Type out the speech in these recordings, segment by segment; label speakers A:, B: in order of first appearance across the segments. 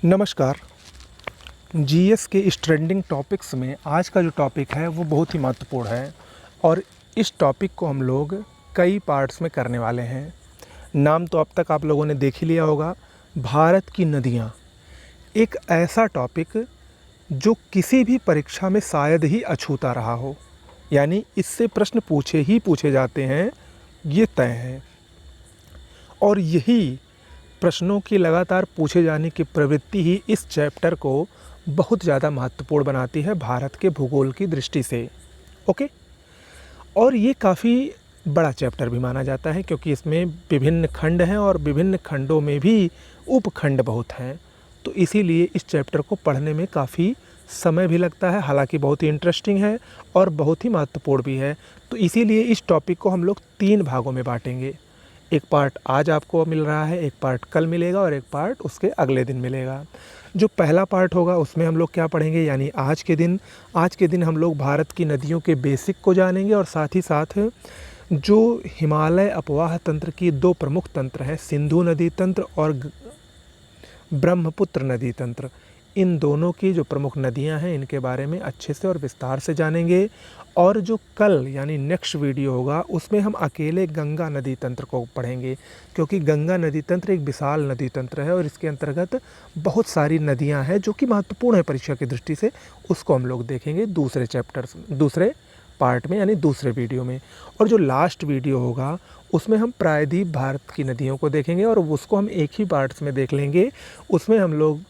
A: नमस्कार। जीएस के इस ट्रेंडिंग टॉपिक्स में आज का जो टॉपिक है वो बहुत ही महत्वपूर्ण है और इस टॉपिक को हम लोग कई पार्ट्स में करने वाले हैं। नाम तो अब तक आप लोगों ने देख ही लिया होगा, भारत की नदियाँ। एक ऐसा टॉपिक जो किसी भी परीक्षा में शायद ही अछूता रहा हो, यानी इससे प्रश्न पूछे जाते हैं, ये तय है। और यही प्रश्नों की लगातार पूछे जाने की प्रवृत्ति ही इस चैप्टर को बहुत ज़्यादा महत्वपूर्ण बनाती है भारत के भूगोल की दृष्टि से। ओके, और ये काफ़ी बड़ा चैप्टर भी माना जाता है क्योंकि इसमें विभिन्न खंड हैं और विभिन्न खंडों में भी उपखंड बहुत हैं। तो इसीलिए इस चैप्टर को पढ़ने में काफ़ी समय भी लगता है, हालांकि बहुत ही इंटरेस्टिंग है और बहुत ही महत्वपूर्ण भी है। तो इसीलिए इस टॉपिक को हम लोग 3 भागों में बांटेंगे। एक पार्ट आज आपको मिल रहा है, एक पार्ट कल मिलेगा और एक पार्ट उसके अगले दिन मिलेगा। जो पहला पार्ट होगा उसमें हम लोग क्या पढ़ेंगे, यानी आज के दिन हम लोग भारत की नदियों के बेसिक को जानेंगे और साथ ही साथ जो हिमालय अपवाह तंत्र की 2 प्रमुख तंत्र हैं, सिंधु नदी तंत्र और ब्रह्मपुत्र नदी तंत्र, इन दोनों की जो प्रमुख नदियां हैं इनके बारे में अच्छे से और विस्तार से जानेंगे। और जो कल यानी नेक्स्ट वीडियो होगा उसमें हम अकेले गंगा नदी तंत्र को पढ़ेंगे, क्योंकि गंगा नदी तंत्र एक विशाल नदी तंत्र है और इसके अंतर्गत बहुत सारी नदियां हैं जो कि महत्वपूर्ण है परीक्षा की दृष्टि से। उसको हम लोग देखेंगे दूसरे पार्ट में, यानी दूसरे वीडियो में। और जो लास्ट वीडियो होगा उसमें हम प्रायद्वीप भारत की नदियों को देखेंगे और उसको हम एक ही पार्ट्स में देख लेंगे। उसमें हम लोग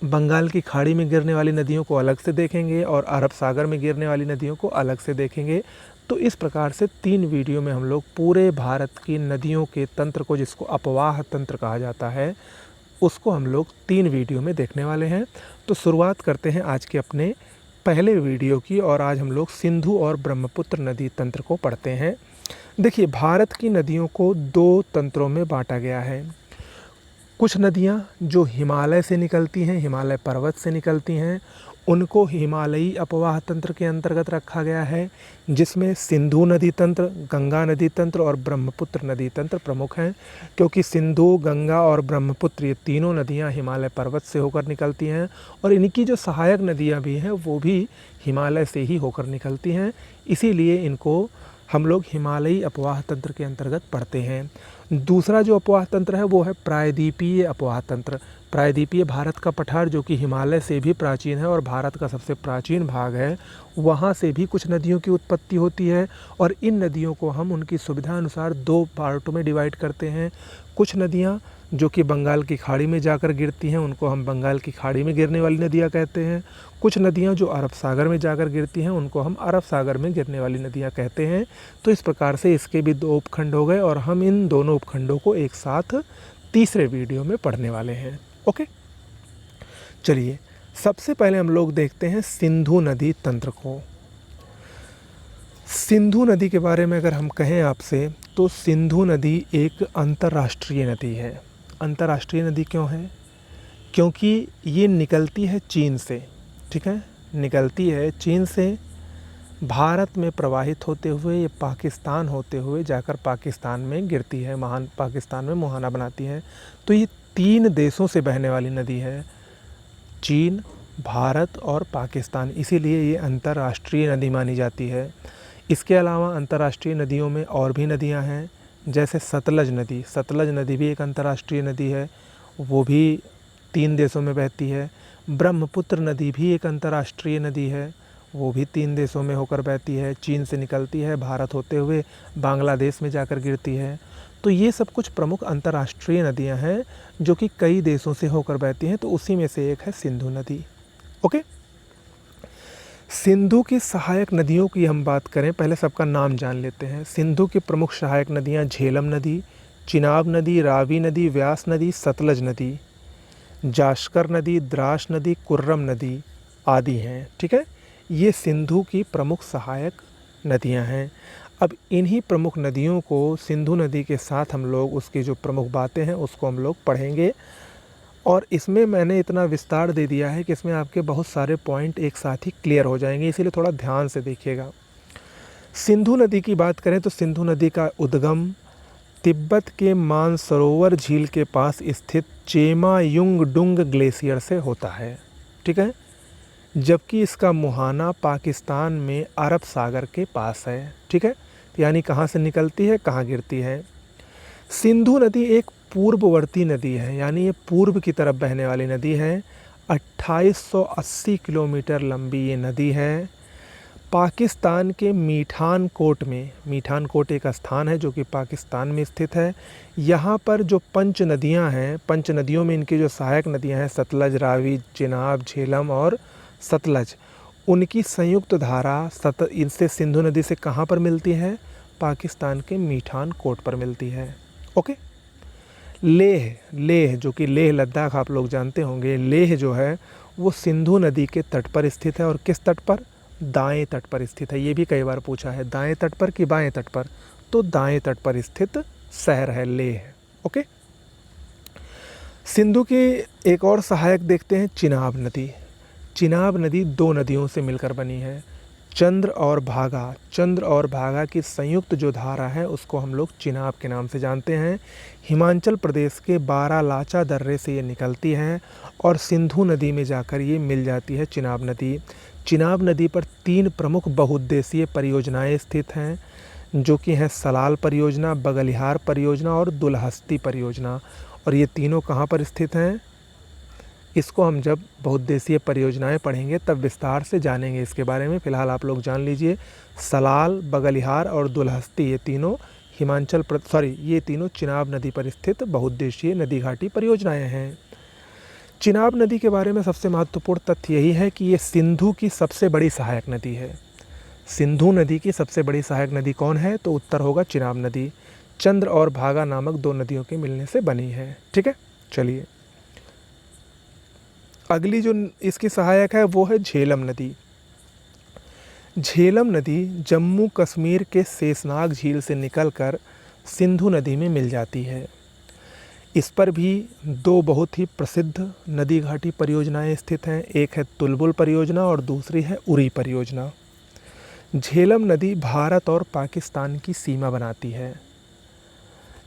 A: बंगाल की खाड़ी में गिरने वाली नदियों को अलग से देखेंगे और अरब सागर में गिरने वाली नदियों को अलग से देखेंगे। तो इस प्रकार से 3 वीडियो में हम लोग पूरे भारत की नदियों के तंत्र को, जिसको अपवाह तंत्र कहा जाता है, उसको हम लोग 3 वीडियो में देखने वाले हैं। तो शुरुआत करते हैं आज के अपने पहले वीडियो की, और आज हम लोग सिंधु और ब्रह्मपुत्र नदी तंत्र को पढ़ते हैं। देखिए, भारत की नदियों को 2 तंत्रों में बांटा गया है। कुछ नदियाँ जो हिमालय से निकलती हैं, हिमालय पर्वत से निकलती हैं, उनको हिमालयी अपवाह तंत्र के अंतर्गत रखा गया है, जिसमें सिंधु नदी तंत्र, गंगा नदी तंत्र और ब्रह्मपुत्र नदी तंत्र प्रमुख हैं। क्योंकि सिंधु, गंगा और ब्रह्मपुत्र, ये तीनों नदियाँ हिमालय पर्वत से होकर निकलती हैं और इनकी जो सहायक नदियाँ भी हैं वो भी हिमालय से ही होकर निकलती हैं। इसीलिए इनको हम लोग हिमालयी अपवाह तंत्र के अंतर्गत पढ़ते हैं। दूसरा जो अपवाह तंत्र है वो है प्रायद्वीपीय अपवाह तंत्र। प्रायद्वीपीय भारत का पठार, जो कि हिमालय से भी प्राचीन है और भारत का सबसे प्राचीन भाग है, वहाँ से भी कुछ नदियों की उत्पत्ति होती है और इन नदियों को हम उनकी सुविधा अनुसार 2 पार्टों में डिवाइड करते हैं। कुछ नदियाँ जो कि बंगाल की खाड़ी में जाकर गिरती हैं उनको हम बंगाल की खाड़ी में गिरने वाली नदियाँ कहते हैं। कुछ नदियाँ जो अरब सागर में जाकर गिरती हैं उनको हम अरब सागर में गिरने वाली नदियाँ कहते हैं। तो इस प्रकार से इसके भी 2 उपखंड हो गए और हम इन दोनों उपखंडों को एक साथ तीसरे वीडियो में पढ़ने वाले हैं। ओके, चलिए सबसे पहले हम लोग देखते हैं सिंधु नदी तंत्र को। सिंधु नदी के बारे में अगर हम कहें आपसे, तो सिंधु नदी एक अंतर्राष्ट्रीय नदी है। अंतर्राष्ट्रीय नदी क्यों है? क्योंकि ये निकलती है चीन से, ठीक है, निकलती है चीन से, भारत में प्रवाहित होते हुए ये पाकिस्तान होते हुए जाकर पाकिस्तान में गिरती है, महान पाकिस्तान में मुहाना बनाती है। तो ये 3 देशों से बहने वाली नदी है, चीन, भारत और पाकिस्तान। इसीलिए ये अंतर्राष्ट्रीय नदी मानी जाती है। इसके अलावा अंतर्राष्ट्रीय नदियों में और भी नदियां हैं, जैसे सतलज नदी भी एक अंतर्राष्ट्रीय नदी है, वो भी 3 देशों में बहती है। ब्रह्मपुत्र नदी भी एक अंतर्राष्ट्रीय नदी है, वो भी 3 देशों में होकर बहती है, चीन से निकलती है, भारत होते हुए बांग्लादेश में जाकर गिरती है। तो ये सब कुछ प्रमुख अंतर्राष्ट्रीय नदियां हैं जो कि कई देशों से होकर बहती हैं। तो उसी में से एक है सिंधु नदी। ओके, सिंधु की सहायक नदियों की हम बात करें, पहले सबका नाम जान लेते हैं। सिंधु की प्रमुख सहायक नदियां झेलम नदी, चिनाब नदी, रावी नदी, व्यास नदी, सतलज नदी, जाश्कर नदी, द्रास नदी, कुर्रम नदी आदि हैं। ठीक है, ये सिंधु की प्रमुख सहायक नदियां हैं। अब इन्हीं प्रमुख नदियों को, सिंधु नदी के साथ हम लोग उसकी जो प्रमुख बातें हैं उसको हम लोग पढ़ेंगे। और इसमें मैंने इतना विस्तार दे दिया है कि इसमें आपके बहुत सारे पॉइंट एक साथ ही क्लियर हो जाएंगे, इसीलिए थोड़ा ध्यान से देखिएगा। सिंधु नदी की बात करें तो सिंधु नदी का उद्गम तिब्बत के मानसरोवर झील के पास स्थित चेमायुंगडुंग ग्लेशियर से होता है, ठीक है। जबकि इसका मुहाना पाकिस्तान में अरब सागर के पास है, ठीक है। यानी कहाँ से निकलती है, कहाँ गिरती है। सिंधु नदी एक पूर्ववर्ती नदी है, यानी ये पूर्व की तरफ बहने वाली नदी है। 2880 किलोमीटर लंबी ये नदी है। पाकिस्तान के मीठान कोट में, मीठान कोट एक स्थान है जो कि पाकिस्तान में स्थित है। यहाँ पर जो पंच नदियाँ हैं, पंच नदियों में इनकी जो सहायक नदियाँ हैं सतलज, रावी, चिनाब, झेलम और सतलज, उनकी संयुक्त धारा इनसे सिंधु नदी से कहाँ पर मिलती है, पाकिस्तान के मीठान कोट पर मिलती है। ओके। लेह जो कि लेह लद्दाख आप लोग जानते होंगे, लेह जो है वो सिंधु नदी के तट पर स्थित है। और किस तट पर, दाएं तट पर स्थित है। ये भी कई बार पूछा है, दाएं तट पर कि बाएं तट पर, तो दाएं तट पर स्थित शहर है लेह। ओके। सिंधु की एक और सहायक देखते हैं, चिनाब नदी। चिनाब नदी दो नदियों से मिलकर बनी है, चंद्र और भागा। चंद्र और भागा की संयुक्त जो धारा है उसको हम लोग चिनाब के नाम से जानते हैं। हिमाचल प्रदेश के बारालाचा दर्रे से ये निकलती है और सिंधु नदी में जाकर ये मिल जाती है चिनाब नदी। चिनाब नदी पर 3 प्रमुख बहुउद्देशीय परियोजनाएं स्थित हैं, जो कि हैं सलाल परियोजना, बगलिहार परियोजना और दुलहस्ती परियोजना। और ये तीनों कहाँ पर स्थित हैं, इसको हम जब बहुउद्देशीय परियोजनाएं पढ़ेंगे तब विस्तार से जानेंगे इसके बारे में। फ़िलहाल आप लोग जान लीजिए, सलाल, बगलिहार और दुलहस्ती ये तीनों ये तीनों चिनाब नदी पर स्थित बहुउद्देशीय नदी घाटी परियोजनाएं हैं। चिनाब नदी के बारे में सबसे महत्वपूर्ण तथ्य यही है कि ये सिंधु की सबसे बड़ी सहायक नदी है। सिंधु नदी की सबसे बड़ी सहायक नदी कौन है, तो उत्तर होगा चिनाब नदी। चंद्र और भागा नामक 2 नदियों के मिलने से बनी है, ठीक है। चलिए, अगली जो इसकी सहायक है वो है झेलम नदी। झेलम नदी जम्मू कश्मीर के शेषनाग झील से निकलकर सिंधु नदी में मिल जाती है। इस पर भी 2 बहुत ही प्रसिद्ध नदी घाटी परियोजनाएं स्थित हैं। एक है तुलबुल परियोजना और दूसरी है उरी परियोजना। झेलम नदी भारत और पाकिस्तान की सीमा बनाती है।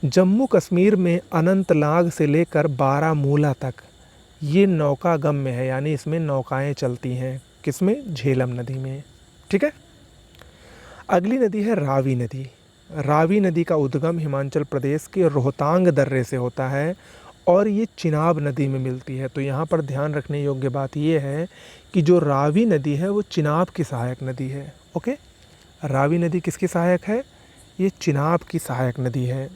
A: जम्मू कश्मीर में अनंतनाग से लेकर बारामूला तक ये नौकागम्य है, यानी इसमें नौकाएं चलती हैं। किसमें, झेलम नदी में, ठीक है। अगली नदी है रावी नदी। रावी नदी का उद्गम हिमाचल प्रदेश के रोहतांग दर्रे से होता है और ये चिनाब नदी में मिलती है। तो यहाँ पर ध्यान रखने योग्य बात ये है कि जो रावी नदी है वो चिनाब की सहायक नदी है। ओके, रावी नदी किसकी सहायक है, ये चिनाब की सहायक नदी है।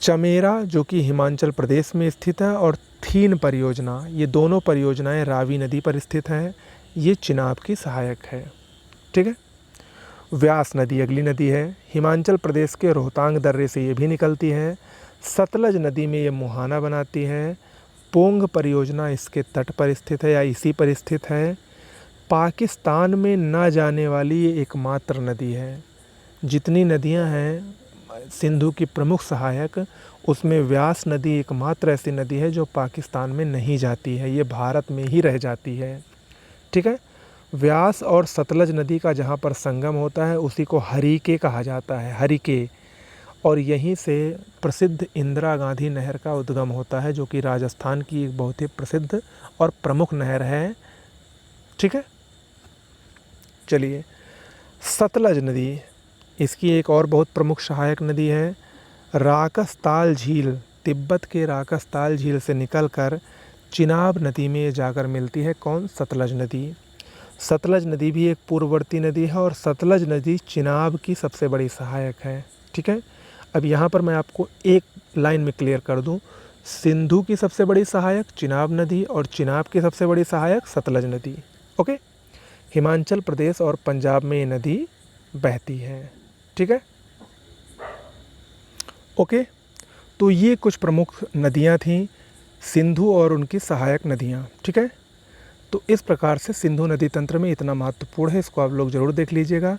A: चमेरा जो कि हिमाचल प्रदेश में स्थित है और थीन परियोजना, ये दोनों परियोजनाएं रावी नदी पर स्थित हैं। ये चिनाब की सहायक है, ठीक है। व्यास नदी अगली नदी है। हिमाचल प्रदेश के रोहतांग दर्रे से ये भी निकलती है। सतलज नदी में ये मुहाना बनाती है। पोंग परियोजना इसके तट पर स्थित है या इसी पर स्थित है। पाकिस्तान में न जाने वाली ये एकमात्र नदी है। जितनी नदियां हैं सिंधु की प्रमुख सहायक, उसमें व्यास नदी एकमात्र ऐसी नदी है जो पाकिस्तान में नहीं जाती है, ये भारत में ही रह जाती है, ठीक है। व्यास और सतलज नदी का जहाँ पर संगम होता है उसी को हरिके कहा जाता है, हरिके। और यहीं से प्रसिद्ध इंदिरा गांधी नहर का उद्गम होता है, जो कि राजस्थान की एक बहुत ही प्रसिद्ध और प्रमुख नहर है, ठीक है। चलिए, सतलज नदी, इसकी एक और बहुत प्रमुख सहायक नदी है। राकसताल झील, तिब्बत के राकसताल झील से निकलकर चिनाब नदी में जाकर मिलती है। कौन, सतलज नदी। सतलज नदी भी एक पूर्ववर्ती नदी है और सतलज नदी चिनाब की सबसे बड़ी सहायक है, ठीक है। अब यहाँ पर मैं आपको एक लाइन में क्लियर कर दूँ, सिंधु की सबसे बड़ी सहायक चिनाब नदी और चिनाब की सबसे बड़ी सहायक सतलज नदी। ओके, हिमाचल प्रदेश और पंजाब में ये नदी बहती है, ठीक है। ओके, तो ये कुछ प्रमुख नदियाँ थीं, सिंधु और उनकी सहायक नदियाँ, ठीक है। तो इस प्रकार से सिंधु नदी तंत्र में इतना महत्वपूर्ण है, इसको आप लोग ज़रूर देख लीजिएगा।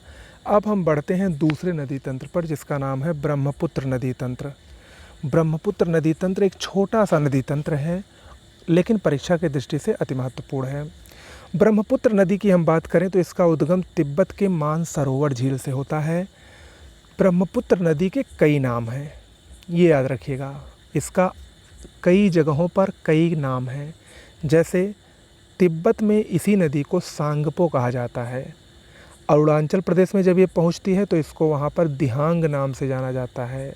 A: अब हम बढ़ते हैं दूसरे नदी तंत्र पर, जिसका नाम है ब्रह्मपुत्र नदी तंत्र। ब्रह्मपुत्र नदी तंत्र एक छोटा सा नदी तंत्र है, लेकिन परीक्षा की दृष्टि से अति महत्वपूर्ण है। ब्रह्मपुत्र नदी की हम बात करें तो इसका उद्गम तिब्बत के मानसरोवर झील से होता है। ब्रह्मपुत्र नदी के कई नाम हैं, ये याद रखिएगा। इसका कई जगहों पर कई नाम हैं। जैसे तिब्बत में इसी नदी को सांगपो कहा जाता है। अरुणाचल प्रदेश में जब ये पहुंचती है तो इसको वहाँ पर दिहांग नाम से जाना जाता है।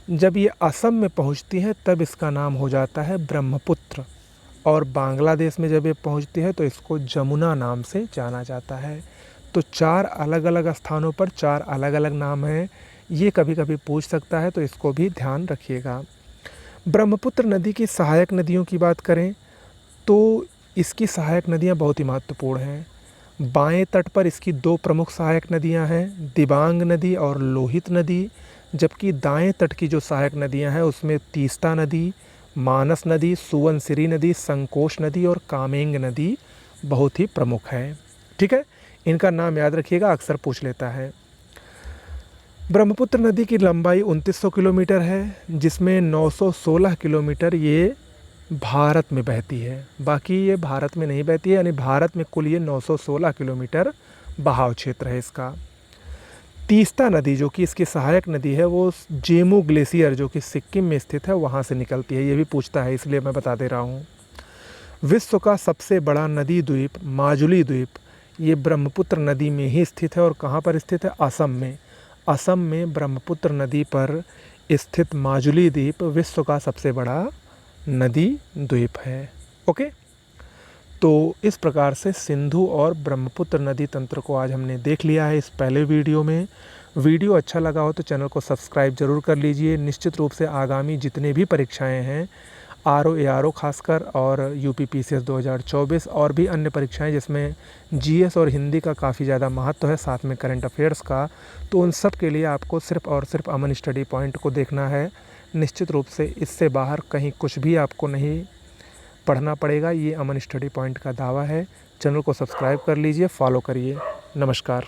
A: जब ये असम में पहुंचती है तब इसका नाम हो जाता है ब्रह्मपुत्र। और बांग्लादेश में जब ये पहुंचती है तो इसको जमुना नाम से जाना जाता है। तो 4 अलग अलग स्थानों पर 4 अलग अलग नाम हैं। ये कभी कभी पूछ सकता है, तो इसको भी ध्यान रखिएगा। ब्रह्मपुत्र नदी की सहायक नदियों की बात करें तो इसकी सहायक नदियाँ बहुत ही महत्वपूर्ण हैं। बाएं तट पर इसकी 2 प्रमुख सहायक नदियाँ हैं, दिबांग नदी और लोहित नदी। जबकि दाएं तट की जो सहायक नदियाँ हैं उसमें तीस्ता नदी, मानस नदी, सुवनसिरी नदी, संकोश नदी और कामेंग नदी बहुत ही प्रमुख है। ठीक है, इनका नाम याद रखिएगा, अक्सर पूछ लेता है। ब्रह्मपुत्र नदी की लंबाई 2900 किलोमीटर है, जिसमें 916 किलोमीटर ये भारत में बहती है। बाकी ये भारत में नहीं बहती है, यानी भारत में कुल ये 916 किलोमीटर बहाव क्षेत्र है इसका। तीस्ता नदी जो कि इसकी सहायक नदी है वो जेमू ग्लेशियर जो कि सिक्किम में स्थित है वहाँ से निकलती है। ये भी पूछता है, इसलिए मैं बता दे रहा हूँ। विश्व का सबसे बड़ा नदी द्वीप माजुली द्वीप ये ब्रह्मपुत्र नदी में ही स्थित है। और कहाँ पर स्थित है? असम में। असम में ब्रह्मपुत्र नदी पर स्थित माजुली द्वीप विश्व का सबसे बड़ा नदी द्वीप है। ओके, तो इस प्रकार से सिंधु और ब्रह्मपुत्र नदी तंत्र को आज हमने देख लिया है इस पहले वीडियो में। वीडियो अच्छा लगा हो तो चैनल को सब्सक्राइब ज़रूर कर लीजिए। निश्चित रूप से आगामी जितने भी परीक्षाएं हैं, आरओ एआरओ खासकर और यूपीपीसीएस 2024 और भी अन्य परीक्षाएं जिसमें जीएस और हिंदी का काफ़ी ज़्यादा महत्व है, साथ में करंट अफेयर्स का, तो उन सब के लिए आपको सिर्फ़ और सिर्फ अमन स्टडी पॉइंट को देखना है। निश्चित रूप से इससे बाहर कहीं कुछ भी आपको नहीं पढ़ना पड़ेगा, ये अमन स्टडी पॉइंट का दावा है। चैनल को सब्सक्राइब कर लीजिए, फॉलो करिए। नमस्कार।